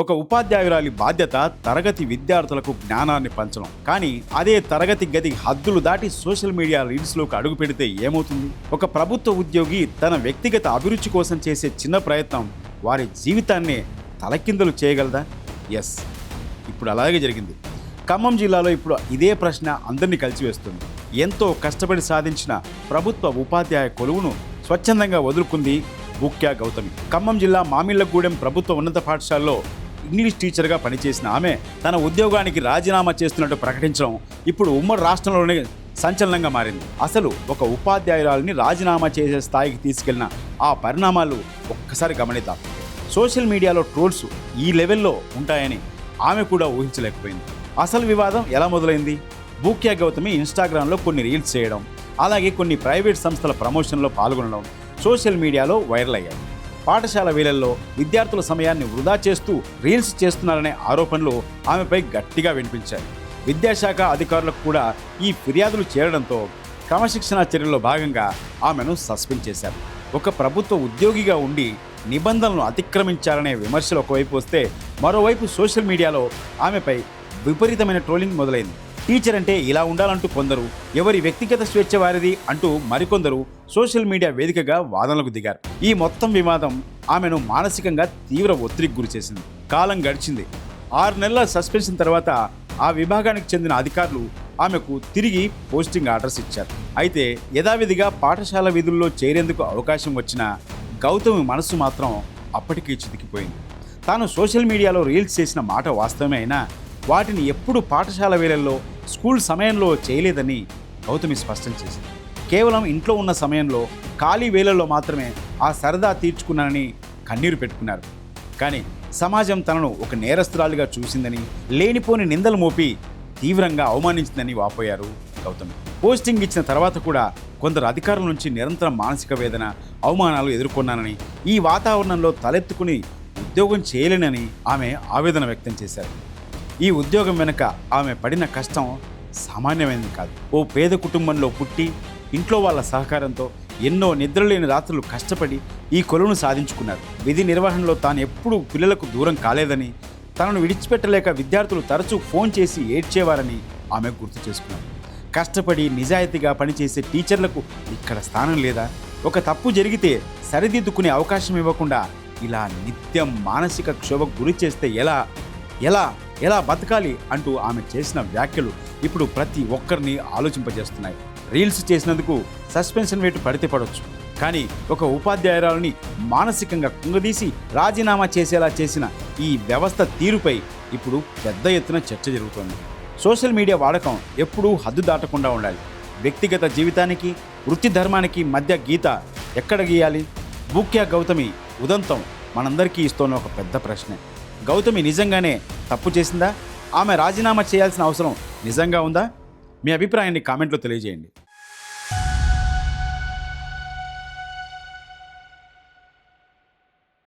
ఒక ఉపాధ్యాయురాలి బాధ్యత తరగతి విద్యార్థులకు జ్ఞానాన్ని పంచడం. కానీ అదే తరగతి గది హద్దులు దాటి సోషల్ మీడియా రీల్స్లోకి అడుగు పెడితే ఏమవుతుంది? ఒక ప్రభుత్వ ఉద్యోగి తన వ్యక్తిగత అభిరుచి కోసం చేసే చిన్న ప్రయత్నం వారి జీవితాన్నే తలకిందులు చేయగలదా? ఎస్, ఇప్పుడు అలాగే జరిగింది. ఖమ్మం జిల్లాలో ఇప్పుడు ఇదే ప్రశ్న అందరినీ కలిసివేస్తుంది. ఎంతో కష్టపడి సాధించిన ప్రభుత్వ ఉపాధ్యాయ కొలువును స్వచ్ఛందంగా వదులుకుంది బుక్యా గౌతమి. ఖమ్మం జిల్లా మామిళ్లగూడెం ప్రభుత్వ ఉన్నత పాఠశాలలో ఇంగ్లీష్ టీచర్గా పనిచేసిన ఆమె తన ఉద్యోగానికి రాజీనామా చేస్తున్నట్టు ప్రకటించడం ఇప్పుడు ఉమ్మడి రాష్ట్రంలోనే సంచలనంగా మారింది. అసలు ఒక ఉపాధ్యాయురాలిని రాజీనామా చేసే స్థాయికి తీసుకెళ్లిన ఆ పరిణామాలు ఒక్కసారి గమనిద్దాం. సోషల్ మీడియాలో ట్రోల్స్ ఈ లెవెల్లో ఉంటాయని ఆమె కూడా ఊహించలేకపోయింది. అసలు వివాదం ఎలా మొదలైంది? బుక్యా గౌతమి ఇన్స్టాగ్రామ్లో కొన్ని రీల్స్ చేయడం, అలాగే కొన్ని ప్రైవేట్ సంస్థల ప్రమోషన్లో పాల్గొనడం సోషల్ మీడియాలో వైరల్ అయ్యాయి. పాఠశాల వేళల్లో విద్యార్థుల సమయాన్ని వృధా చేస్తూ రీల్స్ చేస్తున్నారనే ఆరోపణలు ఆమెపై గట్టిగా వినిపించాయి. విద్యాశాఖ అధికారులకు కూడా ఈ ఫిర్యాదులు చేరడంతో క్రమశిక్షణా చర్యల్లో భాగంగా ఆమెను సస్పెండ్ చేశారు. ఒక ప్రభుత్వ ఉద్యోగిగా ఉండి నిబంధనలను అతిక్రమించారనే విమర్శలు ఒకవైపు వస్తే, మరోవైపు సోషల్ మీడియాలో ఆమెపై విపరీతమైన ట్రోలింగ్ మొదలైంది. టీచర్ అంటే ఇలా ఉండాలంటూ కొందరు, ఎవరి వ్యక్తిగత స్వేచ్ఛ వారిది అంటూ మరికొందరు సోషల్ మీడియా వేదికగా వాదనలకు దిగారు. ఈ మొత్తం వివాదం ఆమెను మానసికంగా తీవ్ర ఒత్తిడికి గురిచేసింది. కాలం గడిచింది. 6 నెలల సస్పెన్షన్ తర్వాత ఆ విభాగానికి చెందిన అధికారులు ఆమెకు తిరిగి పోస్టింగ్ ఆర్డర్స్ ఇచ్చారు. అయితే యథావిధిగా పాఠశాల విధుల్లో చేరేందుకు అవకాశం వచ్చిన గౌతమి మనసు మాత్రం అప్పటికీ చితికిపోయింది. తాను సోషల్ మీడియాలో రీల్స్ చేసిన మాట వాస్తవమే అయినా వాటిని ఎప్పుడూ పాఠశాల వేళల్లో, స్కూల్ సమయంలో చేయలేదని గౌతమి స్పష్టం చేసింది. కేవలం ఇంట్లో ఉన్న సమయంలో, ఖాళీ వేళల్లో మాత్రమే ఆ సరదా తీర్చుకున్నానని కన్నీరు పెట్టుకున్నారు. కానీ సమాజం తనను ఒక నేరస్తురాలిగా చూసిందని, లేనిపోని నిందలు మోపి తీవ్రంగా అవమానించిందని వాపోయారు గౌతమి. పోస్టింగ్ ఇచ్చిన తర్వాత కూడా కొందరు అధికారుల నుంచి నిరంతరం మానసిక వేదన, అవమానాలు ఎదుర్కొన్నానని, ఈ వాతావరణంలో తలెత్తుకుని ఉద్యోగం చేయలేనని ఆమె ఆవేదన వ్యక్తం చేశారు. ఈ ఉద్యోగం వెనుక ఆమె పడిన కష్టం సామాన్యమైనది కాదు. ఓ పేద కుటుంబంలో పుట్టి ఇంట్లో వాళ్ళ సహకారంతో ఎన్నో నిద్రలేని రాత్రులు కష్టపడి ఈ కొలువును సాధించుకున్నారు. విధి నిర్వహణలో తాను ఎప్పుడూ పిల్లలకు దూరం కాలేదని, తనను విడిచిపెట్టలేక విద్యార్థులు తరచూ ఫోన్ చేసి ఏడ్చేవారని ఆమె గుర్తు చేసుకున్నారు. కష్టపడి నిజాయితీగా పనిచేసే టీచర్లకు ఇక్కడ స్థానం లేదా? ఒక తప్పు జరిగితే సరిదిద్దుకునే అవకాశం ఇవ్వకుండా ఇలా నిత్యం మానసిక క్షోభకు గురి చేస్తే ఎలా ఎలా ఎలా బతకాలి అంటూ ఆమె చేసిన వ్యాఖ్యలు ఇప్పుడు ప్రతి ఒక్కరిని ఆలోచింపజేస్తున్నాయి. రీల్స్ చేసినందుకు సస్పెన్షన్ వేటు పడితే పడవచ్చు, కానీ ఒక ఉపాధ్యాయురాలని మానసికంగా కుంగదీసి రాజీనామా చేసేలా చేసిన ఈ వ్యవస్థ తీరుపై ఇప్పుడు పెద్ద ఎత్తున చర్చ జరుగుతోంది. సోషల్ మీడియా వాడకం ఎప్పుడూ హద్దు దాటకుండా ఉండాలి. వ్యక్తిగత జీవితానికి, వృత్తి ధర్మానికి మధ్య గీత ఎక్కడ గీయాలి? బుక్యా గౌతమి ఉదంతం మనందరికీ ఇస్తోన్న ఒక పెద్ద ప్రశ్నే. గౌతమి నిజంగానే తప్పు చేసిందా? ఆమె రాజీనామా చేయాల్సిన అవసరం నిజంగా ఉందా? మీ అభిప్రాయాన్ని కామెంట్లో తెలియజేయండి.